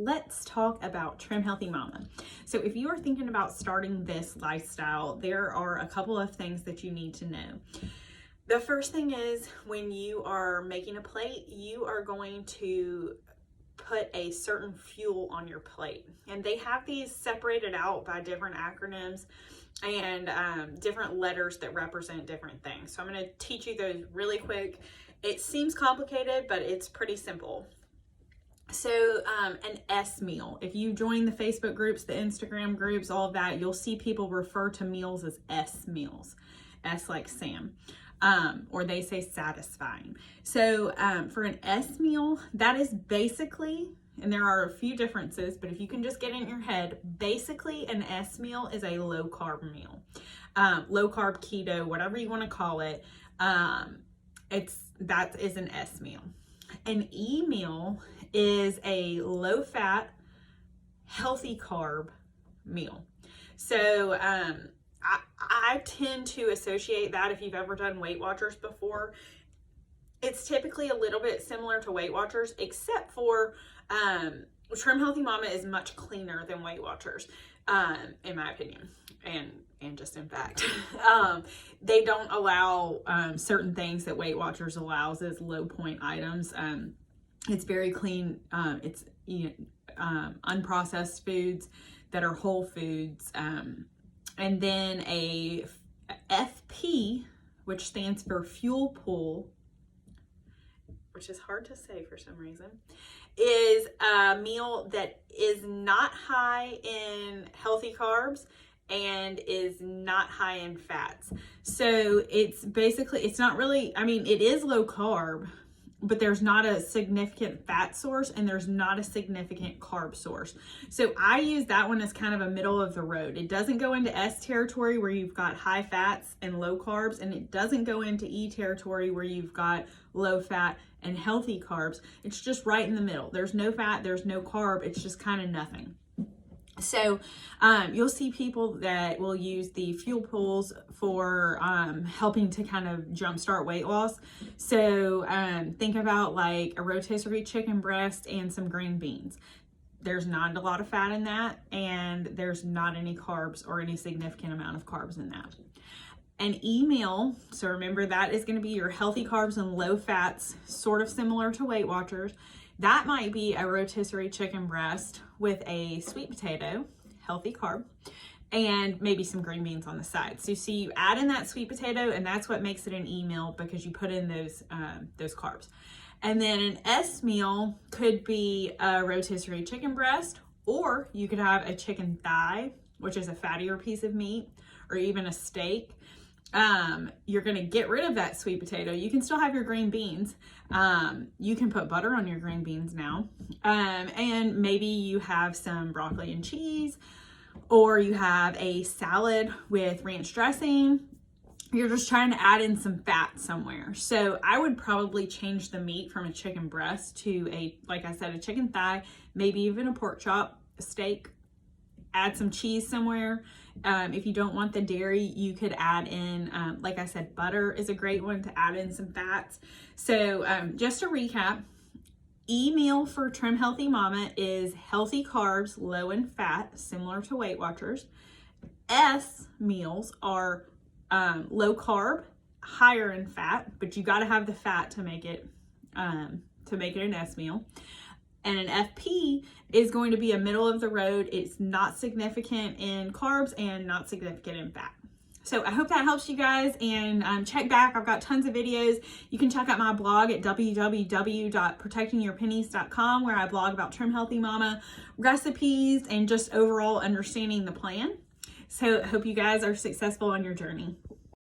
let's talk about Trim Healthy Mama. So if you are thinking about starting this lifestyle, there are a couple of things that you need to know. The first thing is, when you are making a plate, you are going to put a certain fuel on your plate, and they have these separated out by different acronyms and different letters that represent different things. So I'm going to teach you those really quick. It seems complicated, but it's pretty simple. So an S meal, if you join the Facebook groups, the Instagram groups, all of that, you'll see people refer to meals as S meals. S like Sam. Or they say satisfying. So for an S meal, that is basically, and there are a few differences, but if you can just get it in your head, basically an S meal is a low carb meal. Low carb, keto, whatever you want to call it, that is an S meal. An E meal is a low fat, healthy carb meal. So I tend to associate that, if you've ever done Weight Watchers before, it's typically a little bit similar to Weight Watchers, except for Trim Healthy Mama is much cleaner than Weight Watchers, in my opinion, and just in fact. They don't allow certain things that Weight Watchers allows as low point items. It's very clean. It's unprocessed foods that are whole foods. And then a FP, which stands for fuel pool, which is hard to say for some reason, is a meal that is not high in healthy carbs and is not high in fats. So it's basically, it's not really, I mean, it is low carb, but there's not a significant fat source and there's not a significant carb source. So I use that one as kind of a middle of the road. It doesn't go into S territory where you've got high fats and low carbs, and it doesn't go into E territory where you've got low fat and healthy carbs. It's just right in the middle. There's no fat, there's no carb, it's just kind of nothing. So you'll see people that will use the fuel pools for helping to kind of jumpstart weight loss. So think about like a rotisserie chicken breast and some green beans. There's not a lot of fat in that, and there's not any carbs or any significant amount of carbs in that. An E meal, so remember that is going to be your healthy carbs and low fats, sort of similar to Weight Watchers. That might be a rotisserie chicken breast with a sweet potato, healthy carb, and maybe some green beans on the side. So you see, you add in that sweet potato, and that's what makes it an E meal, because you put in those carbs. And then an S meal could be a rotisserie chicken breast, or you could have a chicken thigh, which is a fattier piece of meat, or even a steak. You're going to get rid of that sweet potato. You can still have your green beans. You can put butter on your green beans now. And maybe you have some broccoli and cheese, or you have a salad with ranch dressing. You're just trying to add in some fat somewhere. So I would probably change the meat from a chicken breast to like I said, a chicken thigh, maybe even a pork chop, a steak. Add some cheese somewhere. If you don't want the dairy, you could add in, like I said, butter is a great one to add in some fats. So just to recap, E meal for Trim Healthy Mama is healthy carbs, low in fat, similar to Weight Watchers. S meals are low carb, higher in fat, but you got to have the fat to make it an S meal. And an FP is going to be a middle of the road. It's not significant in carbs and not significant in fat. So I hope that helps you guys, and check back. I've got tons of videos. You can check out my blog at www.protectingyourpennies.com, where I blog about Trim Healthy Mama recipes and just overall understanding the plan. So I hope you guys are successful on your journey.